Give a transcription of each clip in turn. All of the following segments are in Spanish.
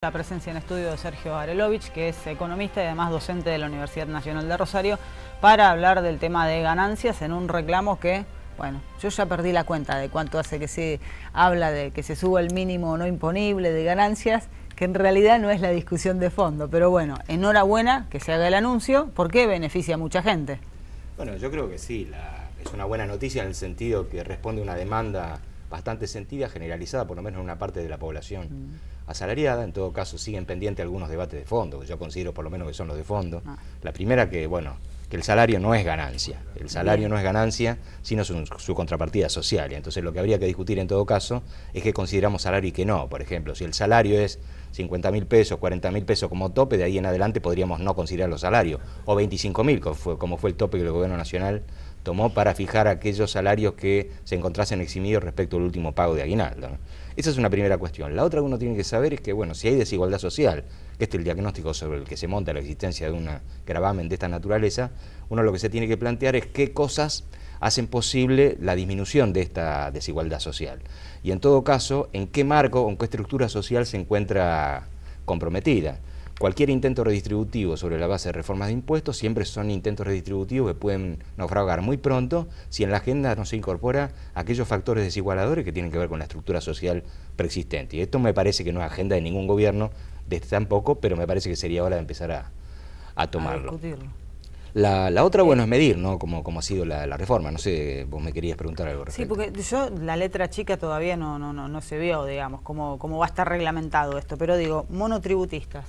La presencia en estudio de Sergio Arelovich, que es economista y además docente de la Universidad Nacional de Rosario, para hablar del tema de ganancias en un reclamo que, bueno, yo ya perdí la cuenta de cuánto hace que se habla de que se suba el mínimo no imponible de ganancias, que en realidad no es la discusión de fondo, pero bueno, enhorabuena que se haga el anuncio, porque beneficia a mucha gente. Bueno, yo creo que sí, es una buena noticia en el sentido que responde a una demanda bastante sentida, generalizada, por lo menos en una parte de la población asalariada. En todo caso, siguen pendientes algunos debates de fondo, que yo considero por lo menos que son los de fondo. La primera que, bueno, que el salario no es ganancia. El salario no es ganancia, sino su contrapartida social. Y entonces lo que habría que discutir en todo caso es qué consideramos salario y qué no. Por ejemplo, si el salario es 50.000 pesos, 40.000 pesos como tope, de ahí en adelante podríamos no considerarlo salario. O 25.000, como fue el tope que el gobierno nacional tomó para fijar aquellos salarios que se encontrasen eximidos respecto al último pago de aguinaldo, ¿no? Esa es una primera cuestión. La otra que uno tiene que saber es que, bueno, si hay desigualdad social, que este es el diagnóstico sobre el que se monta la existencia de un gravamen de esta naturaleza, uno lo que se tiene que plantear es qué cosas hacen posible la disminución de esta desigualdad social. Y en todo caso, en qué marco o en qué estructura social se encuentra comprometida. Cualquier intento redistributivo sobre la base de reformas de impuestos siempre son intentos redistributivos que pueden naufragar muy pronto si en la agenda no se incorpora aquellos factores desigualadores que tienen que ver con la estructura social preexistente. Y esto me parece que no es agenda de ningún gobierno, de este tampoco, pero me parece que sería hora de empezar a tomarlo. La otra, bueno, es medir, ¿no? Como ha sido la reforma. No sé, vos me querías preguntar algo respecto. Sí, porque yo, la letra chica todavía no se vio, digamos, cómo va a estar reglamentado esto, pero digo, monotributistas.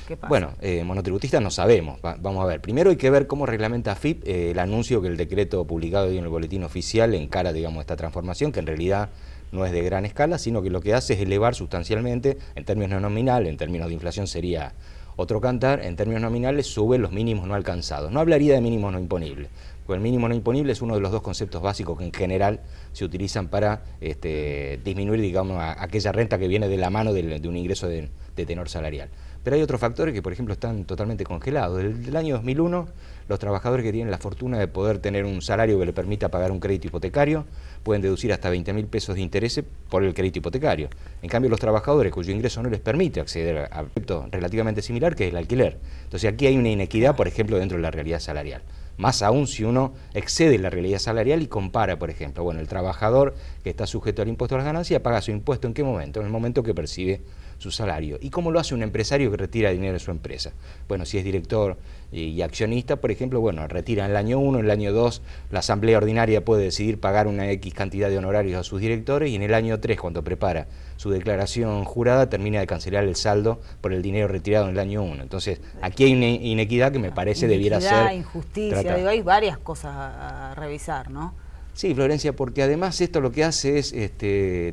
¿Qué pasa? Bueno, monotributistas no sabemos. Vamos a ver. Primero hay que ver cómo reglamenta AFIP el anuncio que el decreto publicado hoy en el boletín oficial encara, digamos, esta transformación, que en realidad no es de gran escala, sino que lo que hace es elevar sustancialmente, en términos nominales, en términos de inflación sería otro cantar, en términos nominales sube los mínimos no alcanzados. No hablaría de mínimos no imponibles, porque el mínimo no imponible es uno de los dos conceptos básicos que en general se utilizan para disminuir, digamos, aquella renta que viene de la mano de un ingreso de tenor salarial. Pero hay otros factores que, por ejemplo, están totalmente congelados. Desde el año 2001, los trabajadores que tienen la fortuna de poder tener un salario que le permita pagar un crédito hipotecario pueden deducir hasta 20.000 pesos de interés por el crédito hipotecario. En cambio, los trabajadores cuyo ingreso no les permite acceder a un concepto relativamente similar, que es el alquiler. Entonces aquí hay una inequidad, por ejemplo, dentro de la realidad salarial. Más aún si uno excede la realidad salarial y compara, por ejemplo, bueno, el trabajador que está sujeto al impuesto a las ganancias paga su impuesto ¿en qué momento? En el momento que percibe su salario. ¿Y cómo lo hace un empresario que retira dinero de su empresa? Bueno, si es director y accionista, por ejemplo, bueno, retira en el año 1, en el año 2, la asamblea ordinaria puede decidir pagar una X cantidad de honorarios a sus directores y en el año 3, cuando prepara su declaración jurada, termina de cancelar el saldo por el dinero retirado en el año 1. Entonces, aquí hay una inequidad que me parece debiera ser injusticia, digo, hay varias cosas a revisar, ¿no? Sí, Florencia, porque además esto lo que hace es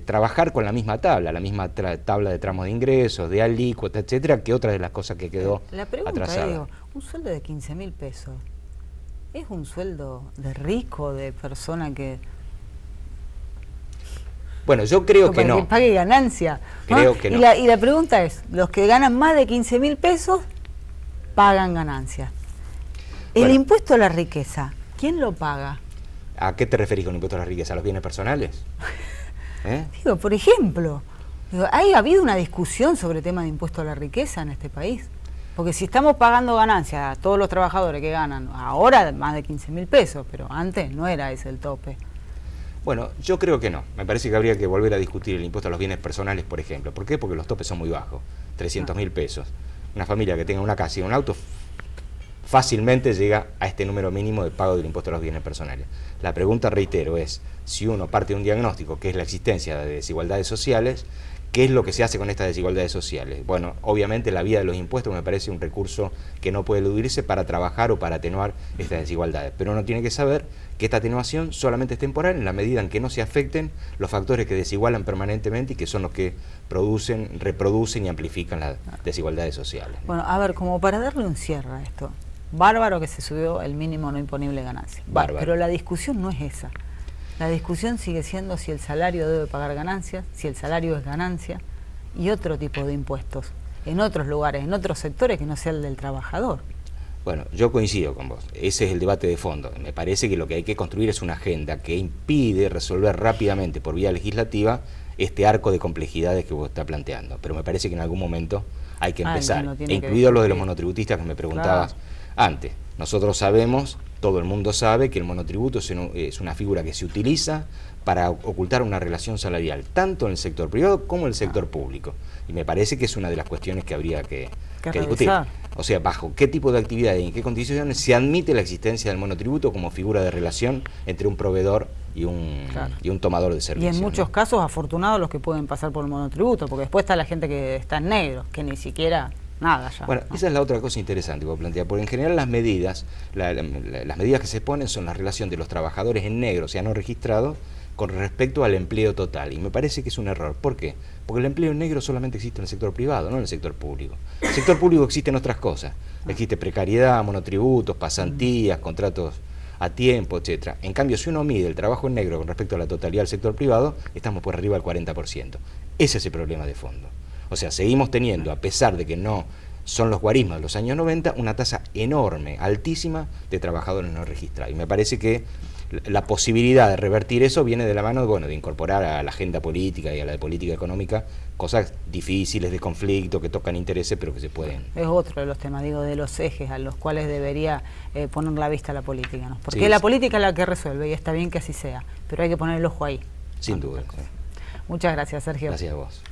trabajar con la misma tabla de tramos de ingresos, de alícuota, etcétera, que otra de las cosas que quedó la pregunta atrasada. Digo, un sueldo de 15.000 pesos, ¿es un sueldo de rico, de persona que...? Bueno, yo creo que no. Que pague ganancia. Creo que no. Y la pregunta es, los que ganan más de 15.000 pesos pagan ganancias. El impuesto a la riqueza, ¿quién lo paga? ¿A qué te referís con impuesto a la riqueza? ¿A los bienes personales? Digo, por ejemplo, ¿ha habido una discusión sobre el tema de impuesto a la riqueza en este país? Porque si estamos pagando ganancias a todos los trabajadores que ganan ahora más de 15.000 pesos, pero antes no era ese el tope. Bueno, yo creo que no. Me parece que habría que volver a discutir el impuesto a los bienes personales, por ejemplo. ¿Por qué? Porque los topes son muy bajos, 300.000 pesos. Una familia que tenga una casa y un auto fácilmente llega a este número mínimo de pago del impuesto a los bienes personales. La pregunta, reitero, es si uno parte de un diagnóstico que es la existencia de desigualdades sociales, ¿qué es lo que se hace con estas desigualdades sociales? Bueno, obviamente la vía de los impuestos me parece un recurso que no puede eludirse para trabajar o para atenuar estas desigualdades, pero uno tiene que saber que esta atenuación solamente es temporal en la medida en que no se afecten los factores que desigualan permanentemente y que son los que producen, reproducen y amplifican las desigualdades sociales. Bueno, a ver, como para darle un cierre a esto, bárbaro que se subió el mínimo no imponible de ganancia. Bárbaro. Pero la discusión no es esa. La discusión sigue siendo si el salario debe pagar ganancias, si el salario es ganancia y otro tipo de impuestos en otros lugares, en otros sectores que no sea el del trabajador. Bueno, yo coincido con vos. Ese es el debate de fondo. Me parece que lo que hay que construir es una agenda que impide resolver rápidamente por vía legislativa este arco de complejidades que vos estás planteando. Pero me parece que en algún momento hay que empezar, incluido lo de los monotributistas que me preguntabas antes. Nosotros sabemos, todo el mundo sabe, que el monotributo es una figura que se utiliza para ocultar una relación salarial, tanto en el sector privado como en el sector público. Y me parece que es una de las cuestiones que habría que discutir. O sea, bajo qué tipo de actividades y en qué condiciones se admite la existencia del monotributo como figura de relación entre un proveedor y un tomador de servicios. Y en muchos casos, afortunados los que pueden pasar por el monotributo, porque después está la gente que está en negro, que ni siquiera nada ya. Bueno, esa es la otra cosa interesante que vos planteás, porque en general las medidas que se ponen son la relación de los trabajadores en negro, o sea, no registrados, con respecto al empleo total. Y me parece que es un error. ¿Por qué? Porque el empleo en negro solamente existe en el sector privado, no en el sector público. En el sector público existen otras cosas. Existe precariedad, monotributos, pasantías, contratos a tiempo, etcétera. En cambio, si uno mide el trabajo en negro con respecto a la totalidad del sector privado, estamos por arriba del 40%. Ese es el problema de fondo. O sea, seguimos teniendo, a pesar de que no son los guarismos de los años 90, una tasa enorme, altísima, de trabajadores no registrados. Y me parece que la posibilidad de revertir eso viene de la mano, bueno, de incorporar a la agenda política y a la de política económica cosas difíciles, de conflicto, que tocan intereses, pero que se pueden... Es otro de los temas, digo, de los ejes a los cuales debería poner la vista la política, ¿no? Porque la política es la que resuelve y está bien que así sea, pero hay que poner el ojo ahí. Sin duda. Muchas gracias, Sergio. Gracias a vos.